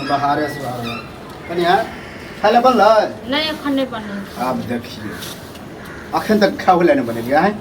बाहर से कनिया खाले बनल नहीं अखन नहीं बनल। आप देखिए अखन तक खाओ लेने बनेलिए है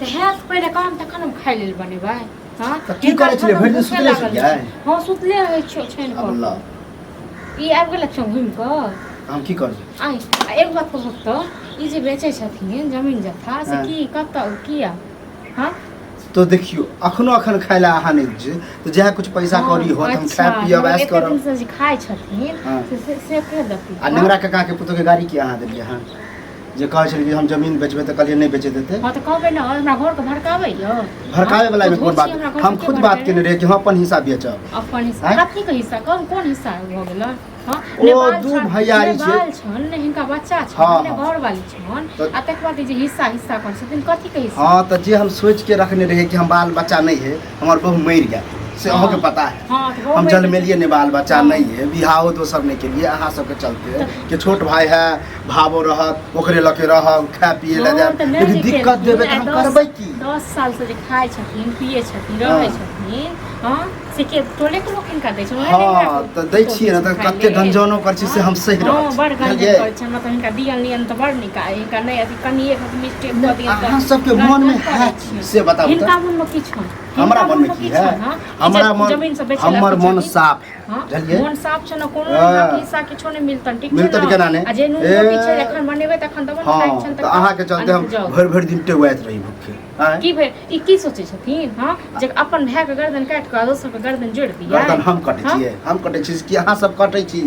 है पहले काम तखन हम खाइ लेल बनेबै। हां त की करे छले भरि दिन सुतले छलिए। हां सुतले रहै छेन को अल्लाह ई आबि गेल छ घुम क हम की कर आई एक बात कहब त ई जे बेचै छथिन जमीन जथा से की कत किया। हां तो देखियो अखनो अखन खाइला आहा नहीं जे तो जहाँ कुछ पैसा कौड़ी हो हम खाए पियब ऐस करब। दिन से खाइ छथिन से के दती आ नंगरा काका के पुतो के गाड़ी की अहाँ देलिए हां जे कहै छलै कि हम जमीन बेचबै त कहलिए नहीं बेचे देते। हां त कहबै ना हमरा घर के भड़काबै यो भड़कावे वाला में कोन बात हम खुद बात केने रहे कि हम अपन हिस्सा बेचब। अपन हिस्सा कथि के हिस्सा कोन हिस्सा भ गेल। हां ओ दू भैयारी छै छन ने हिनका बच्चा छन ने घर वाली छन आ तक बाद जे हिस्सा कर छथिन कथि के हिस्सा। हां त जे हम सोच के रखने रहे कि हम बाल बच्चा नहीं है हमर बहू मर गया से अहों के पता है। हम जल में लिए ने बाल बच्चा नहीं है बिहाव दोसर नहीं के लिए अहाँ सब के चलते कि छोट भाई है भावो रहत ओकरे लके रहब खा पिए ले जाब लेकिन दिक्कत देबे त हम करबै की। 10 साल से जे खाइ छथिन पिए छथिन रहै छथिन। हां से के टोले के लोक इनका दै छै। हां त दै छियै न त कते गंजनो कर छी से हम सही रह। हां बड़ गंजन कर छै मतलब इनका दियन लियन त बड़ निकाय इनका नहीं अथी कनिए के मिस्टेक क दियन त अहाँ सब के मन में है से बताउ त इनका मन में की छ हमरा मन में की है हमरा मन हमर मन साफ है बुझलिए मन साफ छ न कोनो हिस्सा किछो नहीं मिलतन ठीक छै मिलतन केना ने आ जे नु पीछे एखन बनेबे तखन त बन खाइ छन त अहाँ के चलते हम भर भर दिन टेवाइत रही भूखे की भे ई की सोचे छथिन। हां जे अपन भाई के गर्दन काट के दोसर के गर्दन जोड़ दिया गर्दन हम कटै छियै हम कटै छी कि अहाँ सब कटै छी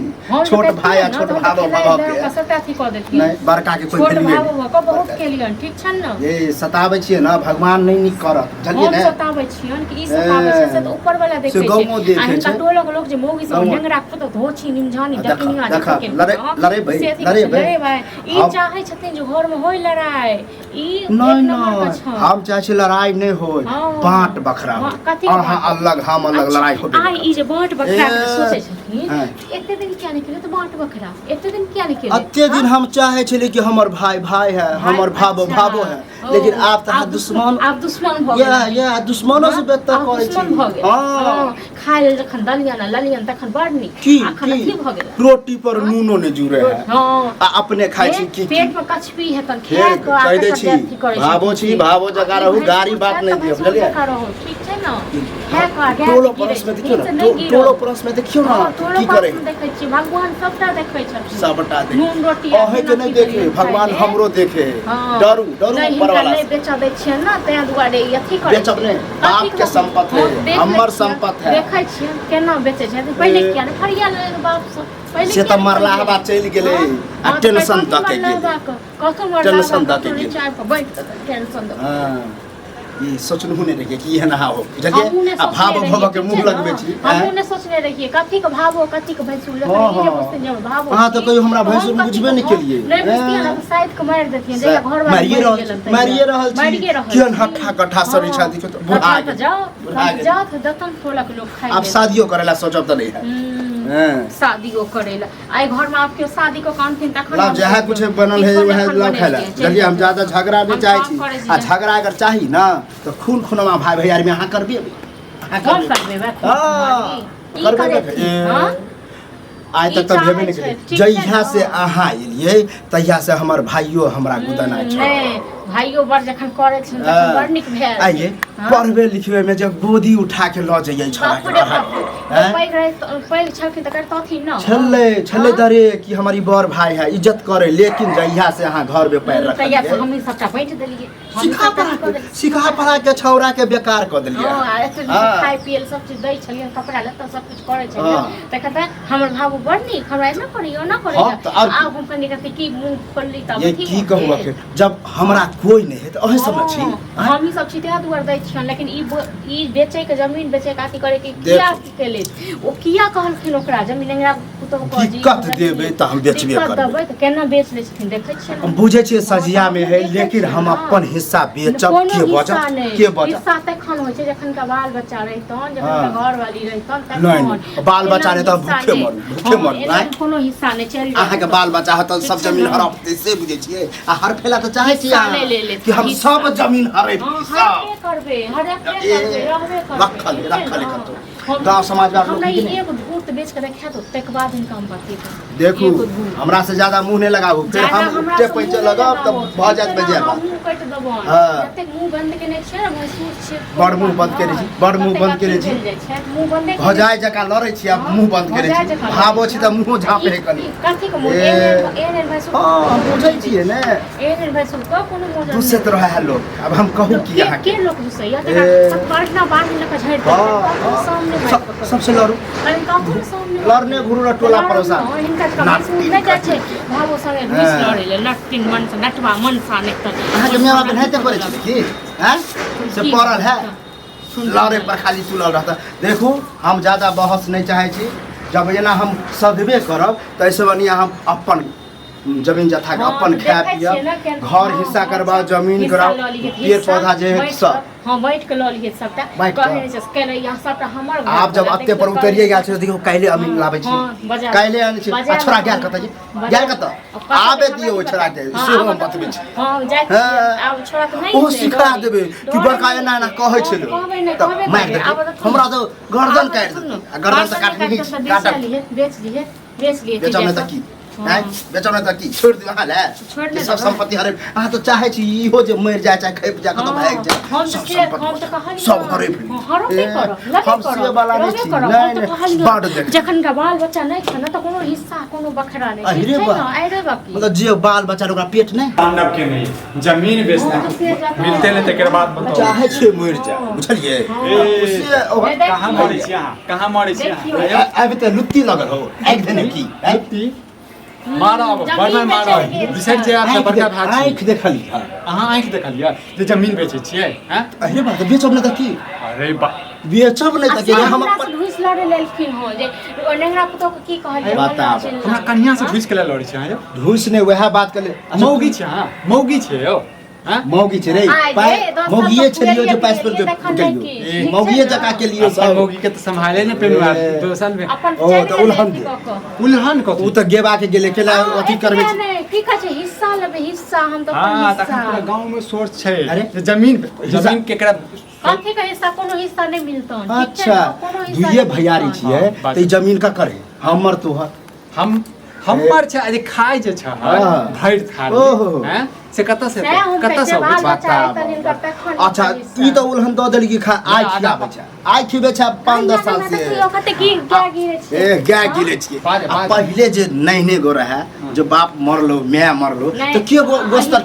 छोट भाई आ छोट भाव के सत्य अथी क देथिन नहीं बड़का के कोई छोट भाव को बहुत केलियन ठीक छन न ये सताबै छियै न भगवान नहीं निक करत बुझलिए हम ने सताबै छियन कि ई सताबै छै से त ऊपर वाला देखै छै आ हिनका टोला के लोग जे मोगी सब नेंगरा को त धोछी निमझानी डकिनिया देख लड़े भाई ई चाहे छथिन जो घर में होय लड़ाई ई नहीं हम चाहे छी लड़ाई नहीं होय बांट बखरा अहाँ अलग हम अलग लड़ाई हो आ ई जे बांट बखरा के सोचे छथिन एते दिन किया नहीं केले त बांट बखरा एते दिन किया नहीं केले। एते दिन हम चाहे छली कि हमर भाई है हमर भावो है लेकिन आप त दुश्मन आप दुश्मन भ गेल या दुश्मनों से बेहतर करे छी। हां खाए जखन दलिया ना ललियन तखन बड़ नीक अखन की भ गेल रोटी पर नूनो ने जुरे है। हां अपने खाइ छी की पेट में कचपी है त खाए के कह दे छी भावो जगह रहू गाड़ी बात नहीं दियो बुझलिए ठीक छै न है का टोलो परस में देखियो ना टोलो परस में देखियो ना की करे देखै छी भगवान सबटा देखै छथिन सबटा देख नून रोटी अहे के नहीं देखे भगवान हमरो देखे डरू ऊपर वाला नहीं बेचा दे छियै न तै दुआरे अथी करे बेचब नहीं बाप के संपत्ति है हमर संपत्ति है देखै छियै केना बेचै छै पहले किया ने फरिया ले बाप सब पहले से त मरला हवा चल गेलै आ टेंशन द के गेलै कथु मरला टेंशन द के गेलै चाय पर बैठ टेंशन द हां ई सोचनु ने रहिए कि एहन हो बुझलिए आ भाव भव के मुंह लगबे छी हमहु ने सोचने रहिए कथि के भावो कथि के भैंसु लेकिन ई बस ने भावो हां त कहियो हमरा भैंसु बुझबे नहीं केलिए नहीं बुझतिए ना शायद के मार देतिए जे घर वाला मारिए रहल छी केहन हट्ठा कट्ठा सरी छाती के बुढ़ा जाओ तो दतन टोला के लोग खाइ अब शादियो करेला सोचब त नहीं है शादियो करेला आई घर में आपके शादी को कान थिन तखन लव जहाँ कुछ बनल है वह लव खाइला जल्दी हम ज्यादा झगड़ा भी चाहे छी आ झगड़ा अगर चाही ना तो खून खुनमा भाई भैयार में अहाँ करबे कौन करबे बात हां करबे हां आज तक तो भेबे नहीं जहिया से अहाँ एलिए तहिया से हमर भाइयो हमरा गुदना छै भाइयो बड़ जखन करे छन तखन बड़ निक भेल आइए पढ़बे लिखबे में जब गोदी उठा के ल जाइए छोरा पैग छलखिन त करतथि न छले दरे कि हमारी बड़ भाई है इज्जत करे लेकिन जहिया से अहाँ घर में पैर रख तहिया से हम सबटा बैठ देलिए सिखा पढ़ा के छौरा के बेकार क देलिए हां ऐसे खाइ पियल सब चीज दै छलिए कपड़ा लत्ता सब कुछ करे छलिए त कहता हमर भाबू बड़ निक हमरा न करियो न करियो आब हम कनी कहते की मुंह खोलली तब ये की कहू आखिर जब हमरा कोई नहीं है त ओहे सब छी हम ही सब छी ते दुआर दै छियन लेकिन ई बेचे के जमीन बेचे के अथी करे के किया केले ओ किया कहलखिन ओकरा जमीन अंगरा पुतो को जी दिक्कत देबे त हम बेचबे करबै त केना बेच ले छथिन देखै छियै हम बुझे छियै सजिया में है लेकिन हम अपन हिस्सा बेचब के बचत के बचत हिस्सा तखन होइ छै जखन का बाल बच्चा रहितन जखन का घर वाली रहितन तखन नहीं बाल बच्चा रहे त भूखे मर नहीं कोनो हिस्सा नै चल अहाँ के बाल बच्चा हत सब जमीन हड़पते से बुझे छियै आ हर फेला त चाहे छी कि हम सब जमीन हड़प हिस्सा करबे रहबे करबे रखल कतो गांव समाज में आप लोग नहीं एगो धूर्त बेच के रखा तो तक बाद इनका हम बात देखू हमरा से ज्यादा मुंह नहीं लगाबू फिर हम उठे पैसे लगाब तब भ जात बजे मुंह कट देबो जते मुंह बंद केने छै महसूस छै बड़ मुंह बंद करे छी बड़ मुंह बंद करे छी मुंह बंद भजाय जका लड़ै छी अब मुंह बंद करे छी भाबो छी त मुंह झापे कनी कथि के मुंह एने महसूस हां बुझै छियै ने एने महसूस को कोनो मुंह दूसरे तो रहा है लोग अब हम कहू कि यहां के लोग दूसरे या तक सब पढ़ना बात लका झड़ सामने सबसे लड़ू लड़ने घुरू टोला परोसा नहीं जाय छै भावो संगे घुस लड़े ले लट्टिन मन से नटवा मन सा नहीं त अहाँ के मेवा पे हेते पड़े छै की हैं से पड़ल है लड़े पर खाली तुलल रहता देखू हम ज्यादा बहस नहीं चाहे छी जब जेना हम सदबे करब तैसे बनिया हम अपन जमीन जथा के अपन खाय पिया घर हिस्सा करबा जमीन कराओ पेड़ पौधा जे सब हां बैठ के ल लिए सबटा कहे छै केले यहां सबटा हमर आप जब अत्ते पर उतरिए गेल छै देखो काल्हि अमीन लाबै छी काल्हि आने छी छोरा गेल कत जी गेल कत आबे दियो छोरा के से हम बतबै छी हां जाय आब छोरा के नहीं ओ सिखा देबे कि बड़का एना एना कहै छै त मार दे हमरा तो गर्दन काट दे गर्दन से काट नहीं काट बेच लिए बेचने त की हैं बेचने त की छोड़ दियो हां ले सब संपत्ति हरे अहाँ तो चाहे छी इहो जे मर जाय चाहे खैप जा कत भाग जाय हम तो कहली सब करे हम से वाला नहीं छी नहीं बाड़ देख जखन का बाल बच्चा नहीं खाना त कोनो हिस्सा कोनो बखरा नहीं अरे बा मतलब जे बाल बच्चा ओकरा पेट नहीं मानव के नहीं जमीन बेचना मिलते नहीं तकर बाद बताओ चाहे छे मर जा बुझलिए कहां मरै छी अहाँ कहां मरै छी अहाँ अभी त लुत्ती लगल हो आंख देने की लुत्ती मारा बर्मा मारा बिसर जे आप बड़का भाग आंख देखली अहाँ आंख देखलिया जे जमीन बेचै छियै हैं अरे बात बेचब न त की अरे बा बेचब नहीं त कि हम अपन घुस लड़े लेलखिन हो जे नेहरा पुतो के की कहलिए हमरा कन्या से घुस के लड़ै छी अहाँ घुस ने वह बात कर ले मौगी छी अहाँ मौगी छी यौ मौगी छै रे मौगिए छलियो जे पास पर गेलियो मौगिए जका के लिए सब मौगी के त संभाले ने पेनुआ दोसन में ओ त उल्हन को उ त गेबा के गेले केला अथी करबे की कह छै हिस्सा लेबे हिस्सा हम तो हां तखन पूरा गांव में सोच छै जमीन केकरा कथि का हिस्सा कोनो हिस्सा नहीं मिलतो अच्छा दुइये भैयारी छियै त ई जमीन का करे हमर तोहर हमर छै अरे खाय जे छै भरि थाल हैं से कत से बता अच्छा ई त उल्हन द देली कि खा आइ खियाबे छै आइ खिबे छै 5-10 साल से कते की गाय गिरे छै ए गाय गिरे छियै पहिले जे नहिने गो रहा जो बाप मरलो माय मरलो त के गोस्तर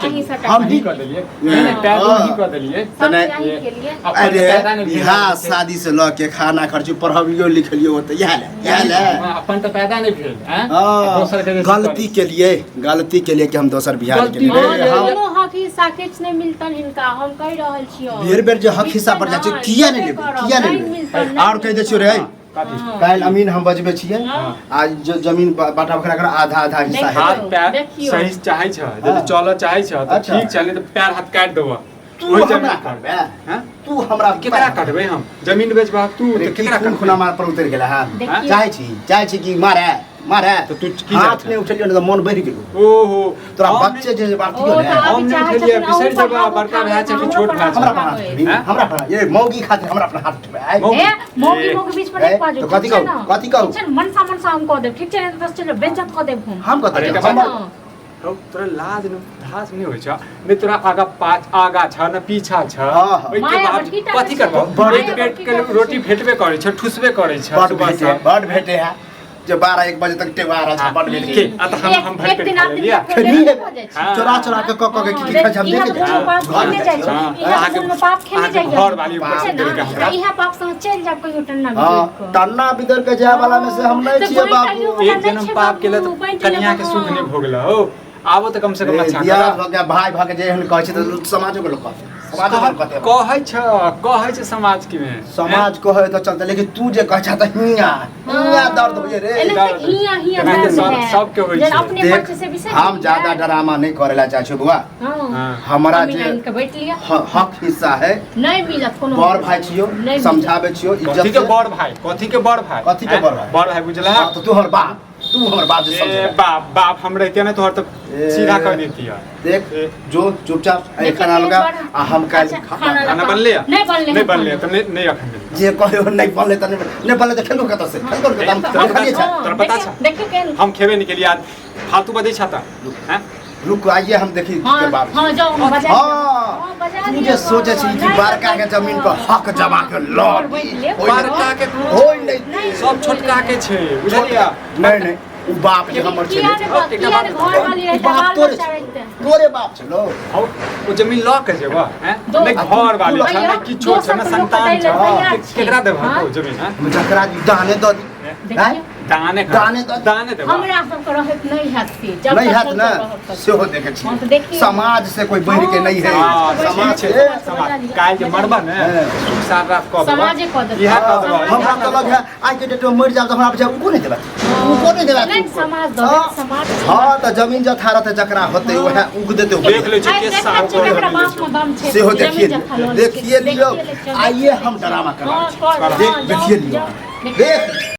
हम ही कर देलिए नहीं पैदो ही कर देलिए अरे बियाह शादी से ल के खाना खर्च पढ़बियो लिखलियो त इहा ले अपन त पैदा नहीं भेल हैं गलती के लिए कि हम दोसर बिहार के लिए कोनो हक हिस्सा किछ नहीं मिलतन हिनका हम कह रहल छियो बेर जे हक हिस्सा पर जाय छै किया नहीं लेबे और कह दे छियो रे काल अमीन हम बजबे छियै आज जो जमीन बाटा बखरा कर आधा हिस्सा है हाथ पैर सही चाहे छ यदि चल चाहे छ त ठीक चले त पैर हाथ काट देबो तू हमरा करबे हैं तू हमरा केकरा काटबे हम जमीन बेचबा तू त केकरा खुना मार पर उतर गेला हां चाहे छी कि मारे तो तू की हाथ में उठलियो न मन बढ़ गेलो ओहो तोरा बच्चे जे बातियो ने हम नहीं उठलिए बिसर जगह बड़का भाई छै कि छोट भाई छै हमरा ये मौगी खातिर हमरा अपना हाथ उठबे ए मौगी बीच में एक बाजू तो कथि कहू मनसा हम कह देब ठीक छै न 10 चलो बेइज्जत कह देब हम कथि तोरा लाज न धास नहीं होय छ ने तोरा आगा छ न पीछा छ ओइ के बाद कथि करबो बड़ी पेट के रोटी भेटबे करे छ ठुसबे करे छ बड़ भेटे है जो 12-1 बजे तक टेवारा छ बड़ भेटे के आ त हम भर पेट खा लिया चोरा के क के की हम देखे घर में जाय छ यहाँ कोनो पाप खेले जाय घर वाली ऊपर से इहा पाप से चल जाब कहियो टन्ना बिदर टन्ना बिदर के जाय वाला में से हम नहीं छिए बाबू एक जन्म पाप केले त कन्या के सुख नहीं भोगला हो आबो त कम से कम अच्छा दिया भाग भाई भाग जे हन कहै छै त समाजो के लोग कहै छ समाज के में समाज कहे तो चलते, लेकिन तू जे कह त हिया दर्द होय रे। सब के होय छै। देख हम ज्यादा ड्रामा नहीं करेला चाहे छी बुआ। हमरा जे हक हिस्सा है नहीं मिलत कोनो बड़ भाई छियो, समझावे छियो इज्जत कथी के बड़ भाई, कथी के बड़ भाई, कथी के बड़ भाई, बड़ भाई बुझला है। तो तू हमर बाप, तू हमर बाप जे समझे। बाप हम रहते ना तोहर तो सीधा कर देती है। देख जो चुपचाप ए खाना लगा आ हम काल खाना बन लिया नहीं बन लिया तो नहीं रखन जे कहियो नहीं बनले त नहीं बनले त खेलबो कत से खेलबो कत हम खाली छ तोरा पता छ देखियो के हम खेबे नहीं के लिए आज फालतू बजे छाता हैं। रुक आइए हम देखी के बाप। हां जाओ हम बजा हां मुझे सोचे छी कि बड़का के जमीन पर हक जमा के लॉट बड़का के होय नहीं सब छोटका के छै बुझलिया। नहीं उ बाप जे हमर छै बाप तोरे बाप छलो ओ जमीन ल के जेबा हैं नहीं घर वाले छ नहीं किछो छ ना संतान छ केकरा देबा ओ जमीन हैं जकरा दाने द हैं दाने दे हमरा सब को रहत नहीं हैत से जब नहीं हैत ना सेहो देखे छी समाज से कोई बढ़ के नहीं है। समाज है समाज काल जे मरबा ने सारा रात को समाज को दे इहा क देबा। हमरा त लग है आज के डेट में मर जाब त हमरा बचा को नहीं देबा, को नहीं देबा नहीं समाज दो समाज। हां त जमीन जथा रहते जकरा होते वह उग देते देख ले छै के साथ जकरा बाप में दम छै सेहो देखिए लियो। आइए हम ड्रामा करा देखिए लियो देख